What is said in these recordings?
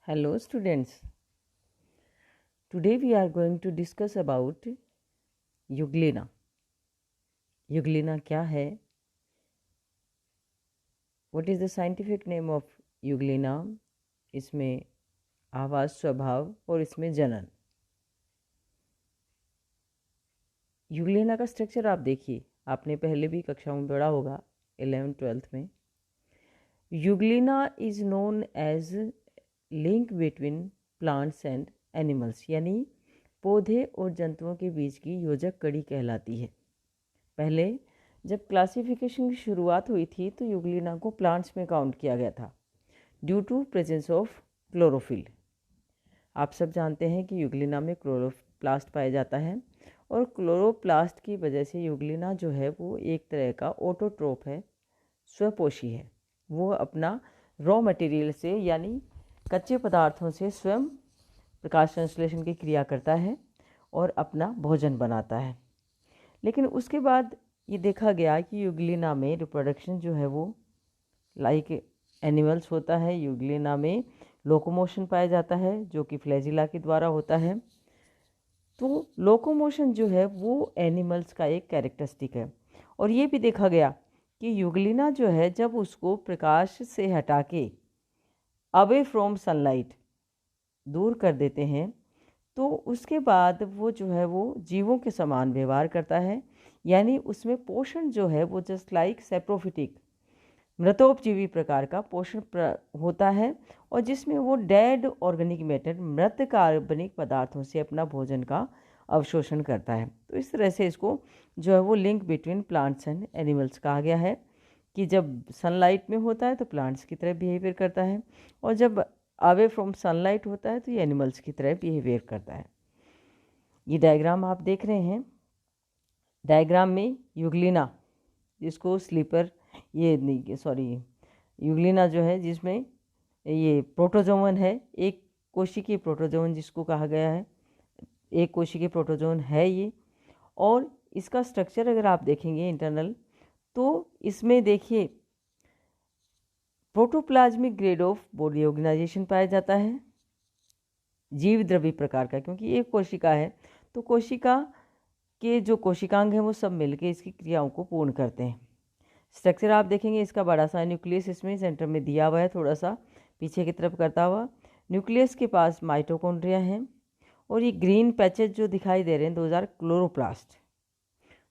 Hello students. Today we are going to discuss about Euglena. Euglena क्या है? What is the scientific name of Euglena? इसमें आवास, स्वभाव और इसमें जनन. यूग्लेना का स्ट्रक्चर आप देखिए, आपने पहले भी कक्षाओं में पढ़ा होगा 11th-12th में. Euglena is known as link between plants and animals, यानी पौधे और जंतुओं के बीच की योजक कड़ी कहलाती है. पहले जब क्लासिफिकेशन की शुरुआत हुई थी तो यूग्लेना को प्लांट्स में काउंट किया गया था due to presence of chlorophyll. आप सब जानते हैं कि यूग्लेना में क्लोरोप्लास्ट पाया जाता है और क्लोरोप्लास्ट की वजह से यूग्लेना जो है वो एक तरह का ऑटोट्रोप है, स्वपोषी है. वो अपना रॉ मटेरियल से यानी कच्चे पदार्थों से स्वयं प्रकाश संश्लेषण की क्रिया करता है और अपना भोजन बनाता है. लेकिन उसके बाद ये देखा गया कि यूग्लेना में रिप्रोडक्शन जो है वो लाइक एनिमल्स होता है. यूग्लेना में लोकोमोशन पाया जाता है जो कि फ्लैजिला के द्वारा होता है. तो लोकोमोशन जो है वो एनिमल्स का एक कैरेक्टरिस्टिक है. और ये भी देखा गया कि यूग्लेना जो है जब उसको प्रकाश से हटा के अवे फ्रॉम सनलाइट दूर कर देते हैं तो उसके बाद वो जो है वो जीवों के समान व्यवहार करता है. यानी उसमें पोषण जो है वो जस्ट लाइक सेप्रोफिटिक मृतोपजीवी प्रकार का पोषण होता है और जिसमें वो डेड ऑर्गेनिक मैटर मृत कार्बनिक पदार्थों से अपना भोजन का अवशोषण करता है. तो इस तरह से इसको जो है वो link between plants and animals कहा गया है कि जब सनलाइट में होता है तो प्लांट्स की तरह बिहेवियर करता है और जब अवे फ्रॉम सनलाइट होता है तो ये एनिमल्स की तरह बिहेवियर करता है. ये डायग्राम आप देख रहे हैं. डायग्राम में यूग्लेना जिसको स्लीपर यूग्लेना जो है जिसमें ये प्रोटोजोवन है, एक कोशिकीय प्रोटोजोवन जिसको कहा गया है, एक कोशिकीय प्रोटोजोवन है ये. और इसका स्ट्रक्चर अगर आप देखेंगे इंटरनल तो इसमें देखिए protoplasmic grade of body organisation पाया जाता है जीव द्रव्य प्रकार का, क्योंकि एक कोशिका है तो कोशिका के जो कोशिकांग हैं वो सब मिलकर इसकी क्रियाओं को पूर्ण करते हैं. स्ट्रक्चर आप देखेंगे इसका बड़ा सा न्यूक्लियस इसमें सेंटर में दिया हुआ है, थोड़ा सा पीछे की तरफ करता हुआ. न्यूक्लियस के पास माइटोकॉन्ड्रिया हैं और ये ग्रीन पैचेज जो दिखाई दे रहे हैं 2000 क्लोरोप्लास्ट.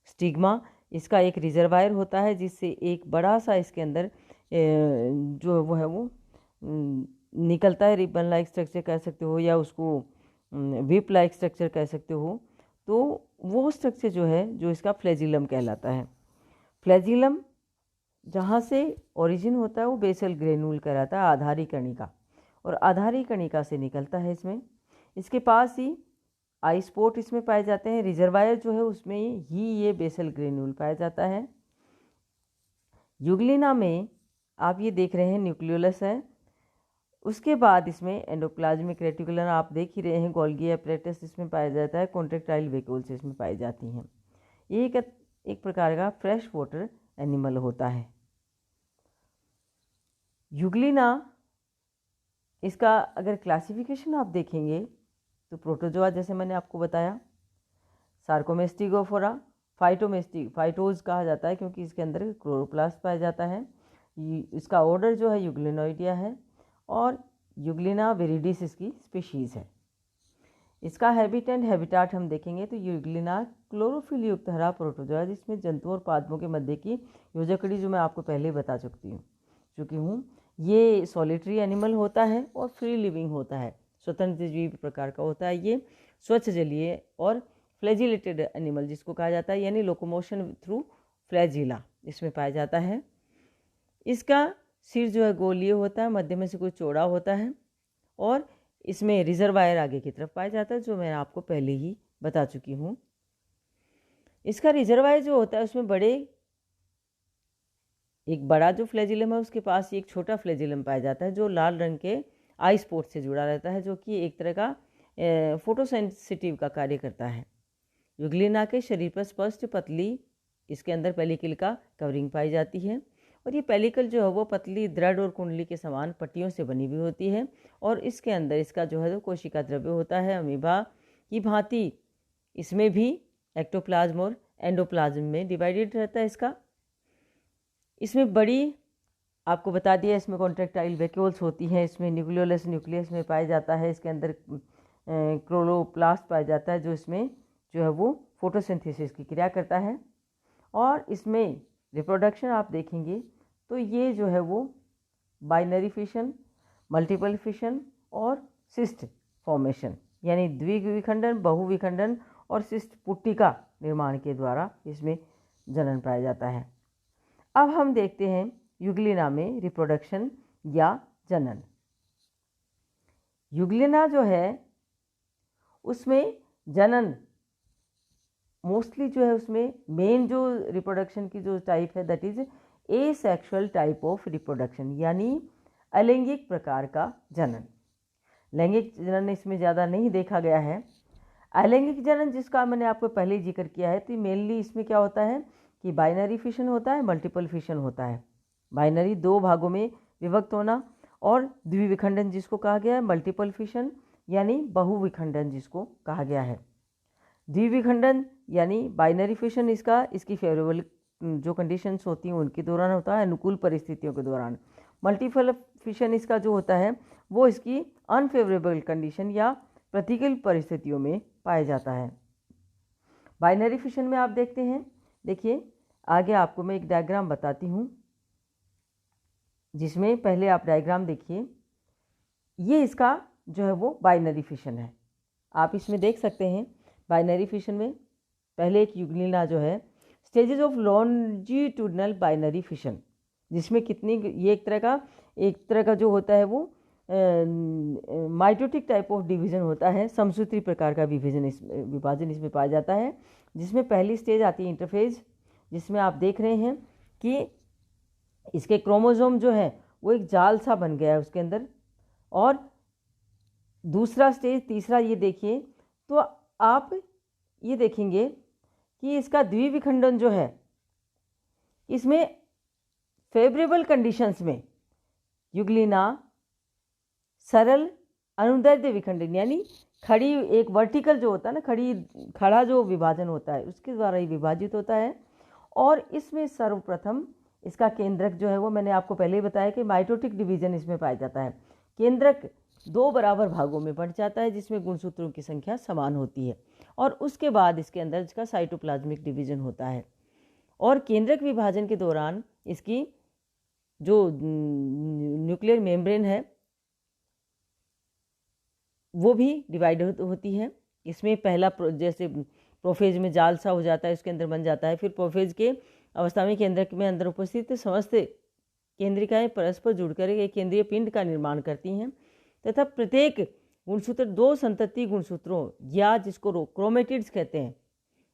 स्टिग्मा इसका एक रिजर्वायर होता है जिससे एक बड़ा सा इसके अंदर जो वो है वो निकलता है. रिबन लाइक स्ट्रक्चर कह सकते हो या उसको विप लाइक स्ट्रक्चर कह सकते हो. तो वो स्ट्रक्चर जो है जो इसका फ्लैजिलम कहलाता है. फ्लैजिलम जहाँ से ओरिजिन होता है वो बेसल ग्रेन्यूल कहलाता है, आधारी कणिका, और आधारी कणिका से निकलता है इसमें. इसके पास ही आई स्पॉट इसमें पाए जाते हैं. रिजर्वायर जो है उसमें ही ये बेसल ग्रेन्यूल पाया जाता है. यूग्लेना में आप ये देख रहे हैं न्यूक्लियोलस है. उसके बाद इसमें एंडोप्लाज्मिक रेटिकुलम आप देख ही रहे हैं, गोल्गी एपरेटस इसमें पाया जाता है, कॉन्ट्रेक्टाइल वेक्यूल्स इसमें पाई जाती हैं. ये एक प्रकार का फ्रेश वाटर एनिमल होता है. यूग्लेना इसका अगर क्लासिफिकेशन आप देखेंगे तो प्रोटोजोआ जैसे मैंने आपको बताया, सार्कोमेस्टिगोफोरा, फाइटोज कहा जाता है क्योंकि इसके अंदर क्लोरोप्लास्ट पाया जाता है. इसका ऑर्डर जो है यूग्लेनोइडिया है और यूग्लेना विरिडिस इसकी स्पीशीज़ है. इसका हैबिट एंड हैबिटाट हम देखेंगे तो यूग्लेना क्लोरोफिल युक्त हरा प्रोटोजोआ जिसमें जंतुओं और पादपों के मध्य की योजकड़ी जो मैं आपको पहले बता चुकी हूँ. ये सॉलिटरी एनिमल होता है और फ्री लिविंग होता है, स्वतंत्र जीव प्रकार का होता है. ये स्वच्छ जलीय और फ्लैजिलेटेड एनिमल जिसको कहा जाता है, यानी लोकोमोशन थ्रू फ्लैजिला इसमें पाया जाता है. इसका सिर जो है गोलीय होता है, मध्य में से कुछ चौड़ा होता है और इसमें रिजर्वायर आगे की तरफ पाया जाता है जो मैं आपको पहले ही बता चुकी हूँ. इसका रिजर्वायर जो होता है उसमें एक बड़ा जो फ्लैजिलम है उसके पास एक छोटा फ्लैजिलम पाया जाता है जो लाल रंग के आई स्पॉट से जुड़ा रहता है, जो कि एक तरह का फोटोसेंसिटिव का कार्य करता है. यूग्लेना के शरीर पर स्पष्ट पतली इसके अंदर पेलिकल का कवरिंग पाई जाती है और ये पेलिकल जो है वो पतली दृढ़ और कुंडली के समान पट्टियों से बनी हुई होती है और इसके अंदर इसका जो है वो कोशिका द्रव्य होता है अमीबा की भांति। इसमें भी एक्टोप्लाज्म और एंडोप्लाज्म में डिवाइडेड रहता है इसका। इसमें बड़ी आपको बता दिया इसमें कॉन्ट्रैक्टाइल वैक्यूल्स होती हैं। इसमें न्यूक्लियोलस न्यूक्लियस में पाया जाता है। इसके अंदर क्लोरोप्लास्ट पाया जाता है जो इसमें जो है वो फोटोसिंथेसिस की क्रिया करता है। और इसमें रिप्रोडक्शन आप देखेंगे तो ये जो है वो बाइनरी फिशन, मल्टीपल फिशन और सिस्ट फॉर्मेशन यानी द्विविखंडन, बहुविखंडन और सिस्ट पुट्टिका निर्माण के द्वारा इसमें जनन पाया जाता है। अब हम देखते हैं यूग्लिना में रिप्रोडक्शन या जनन। यूग्लिना जो है उसमें जनन मोस्टली जो है उसमें मेन जो रिप्रोडक्शन की जो टाइप है that is asexual type of reproduction यानी अलैंगिक प्रकार का जनन। लैंगिक जनन इसमें ज़्यादा नहीं देखा गया है। अलैंगिक जनन जिसका मैंने आपको पहले ही जिक्र किया है तो मेनली इसमें क्या होता है कि बाइनरी फिशन होता है, मल्टीपल फिशन होता है। बाइनरी दो भागों में विभक्त होना और द्विविखंडन जिसको कहा गया है मल्टीपल फिशन यानी बहुविखंडन जिसको कहा गया है। द्विविखंडन यानी बाइनरी फिशन इसकी फेवरेबल जो कंडीशंस होती हैं उनके दौरान होता है, अनुकूल परिस्थितियों के दौरान। मल्टीपल फिशन इसका जो होता है वो इसकी अनफेवरेबल कंडीशन या प्रतिकूल परिस्थितियों में पाया जाता है। बाइनरी फिशन में आप देखते हैं, देखिए आगे आपको मैं एक डायग्राम बताती हूँ जिसमें पहले आप डायग्राम देखिए। ये इसका जो है वो बाइनरी फिशन है। आप इसमें देख सकते हैं बाइनरी फिशन में पहले एक यूग्लिना जो है stages of longitudinal binary fission जिसमें कितनी ये एक तरह का जो होता है वो माइटोटिक टाइप ऑफ डिवीजन होता है। समसूत्री प्रकार का विभाजन इसमें पाया जाता है जिसमें पहली स्टेज आती है इंटरफेज जिसमें आप देख रहे हैं कि इसके क्रोमोसोम जो है वो एक जाल सा बन गया है उसके अंदर। और दूसरा स्टेज तीसरा ये देखिए तो आप ये देखेंगे कि इसका द्विविखंडन जो है इसमें फेवरेबल कंडीशंस में यूग्लिना सरल अनुदैर्ध्य विखंडन यानी खड़ी एक वर्टिकल जो होता है ना खड़ा जो विभाजन होता है उसके द्वारा ही विभाजित होता है। और इसमें सर्वप्रथम इसका केंद्रक जो है वो मैंने आपको पहले ही बताया कि माइटोटिक डिवीजन इसमें पाया जाता है। केंद्रक दो बराबर भागों में बंट जाता है जिसमें गुणसूत्रों की संख्या समान होती है और उसके बाद इसके अंदर इसका साइटोप्लाज्मिक डिवीजन होता है। और केंद्रक विभाजन के दौरान इसकी जो न्यूक्लियर मेम्ब्रेन है वो भी डिवाइड होती है। इसमें पहला जैसे प्रोफेज में जाल सा हो जाता है उसके अंदर बन जाता है। फिर प्रोफेज के अवस्था में केंद्रक में अंदर उपस्थित समस्त केंद्रिकाएं परस्पर जुड़कर एक केंद्रीय पिंड का निर्माण करती हैं तथा प्रत्येक गुणसूत्र दो संतति गुणसूत्रों या जिसको क्रोमेटिड्स कहते हैं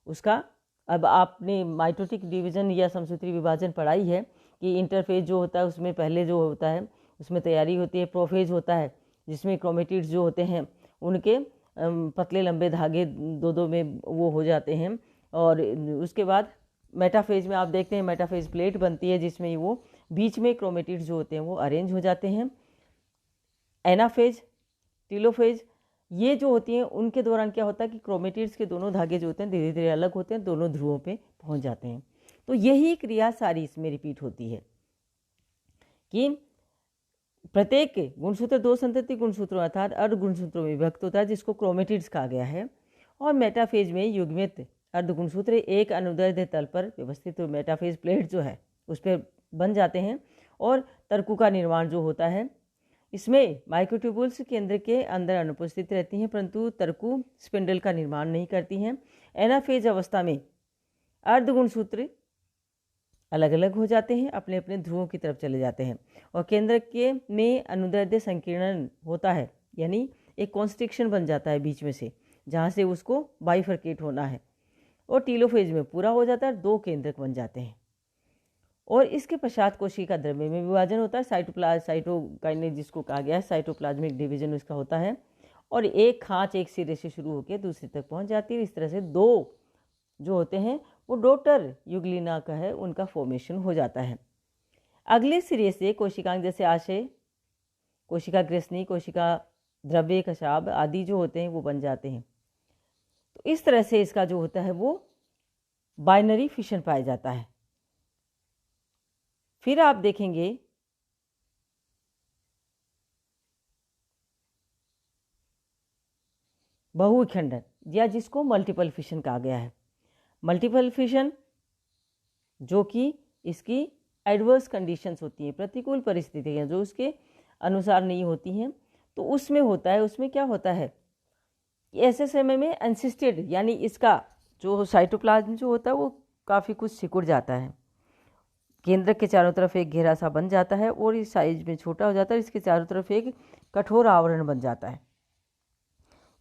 उसका, अब आपने माइटोटिक डिवीजन या समसूत्री विभाजन पढ़ाई है कि इंटरफेज जो होता है उसमें पहले जो होता है उसमें तैयारी होती है। प्रोफेज होता है जिसमें क्रोमेटिड्स जो होते हैं उनके पतले लंबे धागे दो में वो हो जाते हैं। और उसके बाद मेटाफेज में आप देखते हैं मेटाफेज प्लेट बनती है जिसमें वो बीच में क्रोमेटिड्स जो होते हैं वो अरेंज हो जाते हैं। एनाफेज, टीलोफेज ये जो होती हैं उनके दौरान क्या होता है कि क्रोमेटिड्स के दोनों धागे जो होते हैं धीरे धीरे अलग होते हैं, दोनों ध्रुवों पे पहुंच जाते हैं। तो यही क्रिया सारी इसमें रिपीट होती है कि प्रत्येक गुणसूत्र दो संतति गुणसूत्रों अर्थात अर्ध गुणसूत्रों में विभक्त होता है जिसको क्रोमेटिड्स कहा गया है। और मेटाफेज में युग्मित अर्ध गुणसूत्र एक अनुदैर्ध्य तल पर व्यवस्थित मेटाफेज प्लेट जो है उस पर बन जाते हैं और तर्कु का निर्माण जो होता है इसमें माइक्रोट्यूबुल्स केंद्र के अंदर अनुपस्थित रहती हैं परंतु तर्कु स्पिंडल का निर्माण नहीं करती हैं। एनाफेज अवस्था में अर्ध गुणसूत्र अलग अलग हो जाते हैं, अपने अपने ध्रुवों की तरफ चले जाते हैं और केंद्र के में अनुदैर्ध्य संकीर्णन होता है यानी एक कॉन्स्ट्रिक्शन बन जाता है बीच में से जहाँ से उसको बाइफरकेट होना है। और टीलोफेज में पूरा हो जाता है, दो केंद्रक बन जाते हैं और इसके पश्चात कोशिका द्रव्य में विभाजन होता है। साइटोकाइनेज जिसको कहा गया है साइटोप्लाज्मिक डिवीजन उसका होता है और एक खांच एक सिरे से शुरू होकर दूसरे तक पहुंच जाती है। इस तरह से दो जो होते हैं वो डॉटर यूग्लिना का है उनका फॉर्मेशन हो जाता है। अगले सिरे से कोशिकांग जैसे आशय, कोशिका ग्रसनी, कोशिका द्रव्य, कशाब आदि जो होते हैं वो बन जाते हैं। तो इस तरह से इसका जो होता है वो बाइनरी फिशन पाया जाता है। फिर आप देखेंगे बहुविखंडन, या जिसको मल्टीपल फिशन कहा गया है। मल्टीपल फिशन जो कि इसकी एडवर्स कंडीशंस होती हैं, प्रतिकूल परिस्थितियाँ जो उसके अनुसार नहीं होती हैं, तो उसमें होता है। उसमें क्या होता है कि ऐसे समय में एंसिस्टेड यानी इसका जो साइटोप्लाज्म जो होता है वो काफ़ी कुछ सिकुड़ जाता है, केंद्रक के चारों तरफ एक घेरा सा बन जाता है और इस साइज में छोटा हो जाता है, इसके चारों तरफ एक कठोर आवरण बन जाता है।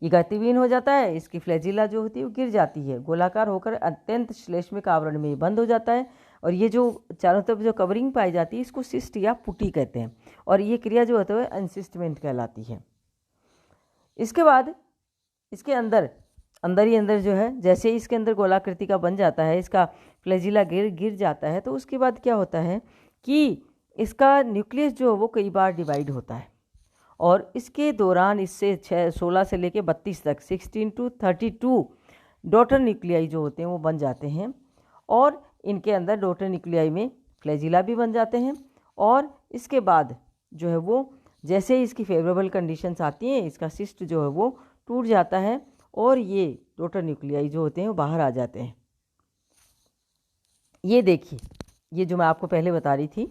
ये गतिहीन हो जाता है, इसकी फ्लैजिला जो होती है वो गिर जाती है, गोलाकार होकर अत्यंत श्लेष्मिक आवरण में बंद हो जाता है। और ये जो चारों तरफ जो कवरिंग पाई जाती है इसको सिस्ट या पुटी कहते हैं, और ये क्रिया जो होता है एनसिस्टमेंट कहलाती है। इसके बाद इसके अंदर ही अंदर जो है, जैसे ही इसके अंदर गोलाकृति का बन जाता है, इसका फ्लैजिला गिर जाता है, तो उसके बाद क्या होता है कि इसका न्यूक्लियस जो है वो कई बार डिवाइड होता है, और इसके दौरान इससे 16 से लेकर 32 तक 16 to 32 डॉटर न्यूक्लियाई जो होते हैं वो बन जाते हैं, और इनके अंदर डॉटर न्यूक्लियाई में फ्लैजिला भी बन जाते हैं। और इसके बाद जो है वो जैसे ही इसकी फेवरेबल कंडीशंस आती हैं, इसका सिस्ट जो है वो टूट जाता है और ये डॉटर न्यूक्लियाई जो होते हैं वो बाहर आ जाते हैं। ये देखिए, ये जो मैं आपको पहले बता रही थी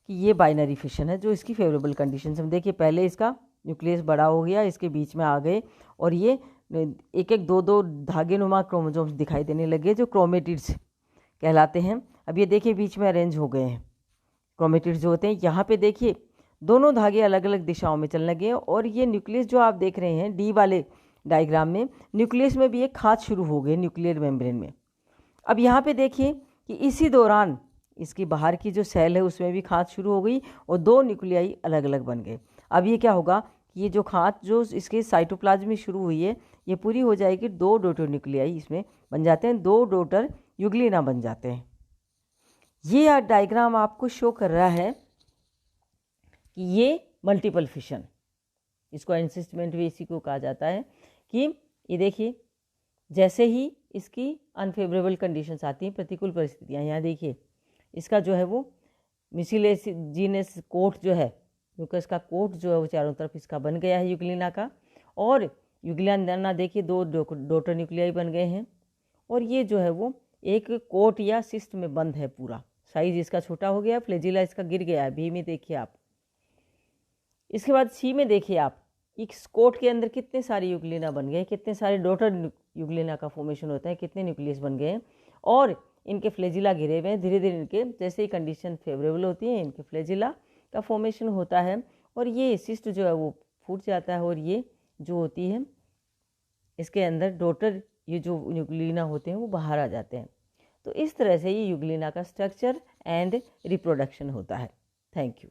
कि ये बाइनरी फिशन है जो इसकी फेवरेबल कंडीशंस में। देखिए पहले इसका न्यूक्लियस बड़ा हो गया, इसके बीच में आ गए, और ये एक एक दो दो धागे नुमा क्रोमोसोम्स दिखाई देने लगे जो क्रोमेटिड्स कहलाते हैं। अब ये देखिए बीच में अरेंज हो गए हैं क्रोमेटिड्स जो होते हैं। यहाँ पे देखिए दोनों धागे अलग अलग दिशाओं में चलने लगे हैं, और ये न्यूक्लियस जो आप देख रहे हैं डी वाले डायग्राम में, न्यूक्लियस में भी एक खाँच शुरू हो गए न्यूक्लियर मेम्ब्रेन में। अब यहाँ पे देखिए कि इसी दौरान इसकी बाहर की जो सेल है उसमें भी खाँच शुरू हो गई और दो न्यूक्लियाई अलग अलग बन गए। अब ये क्या होगा कि ये जो खाँच जो इसके साइटोप्लाज्म में शुरू हुई है ये पूरी हो जाएगी, दो डॉटर न्यूक्लियाई इसमें बन जाते हैं, दो डॉटर यूग्लिना बन जाते हैं। ये डायग्राम आपको शो कर रहा है कि ये मल्टीपल फिशन, इसको एनसिस्टमेंट भी इसी को कहा जाता है। कि ये देखिए जैसे ही इसकी अनफेवरेबल कंडीशंस आती हैं, प्रतिकूल परिस्थितियाँ, यहाँ देखिए इसका जो है वो म्यूसिलेजिनस कोट जो है, क्योंकि इसका कोट जो है वो चारों तरफ इसका बन गया है यूग्लिना का, और यूग्लिना देखिए दो डॉटर न्यूक्लियाई बन गए हैं, और ये जो है वो एक कोट या सिस्ट में बंद है पूरा, साइज इसका छोटा हो गया, फ्लैजिला इसका गिर गया है। बी में देखिए आप, इसके बाद सी में देखिए आप, इस कोट के अंदर कितने सारे यूग्लिना बन गए, कितने सारे डॉटर यूग्लिना का फॉर्मेशन होता है, कितने न्यूक्लियस बन गए, और इनके फ्लैजिला घिरे हुए हैं। धीरे धीरे इनके जैसे ही कंडीशन फेवरेबल होती है इनके फ्लैजिला का फॉर्मेशन होता है, और ये सिस्ट जो है वो फूट जाता है, और ये जो होती है इसके अंदर डॉटर ये जो यूग्लिना होते हैं वो बाहर आ जाते हैं। तो इस तरह से ये यूग्लिना का स्ट्रक्चर एंड रिप्रोडक्शन होता है। Thank you.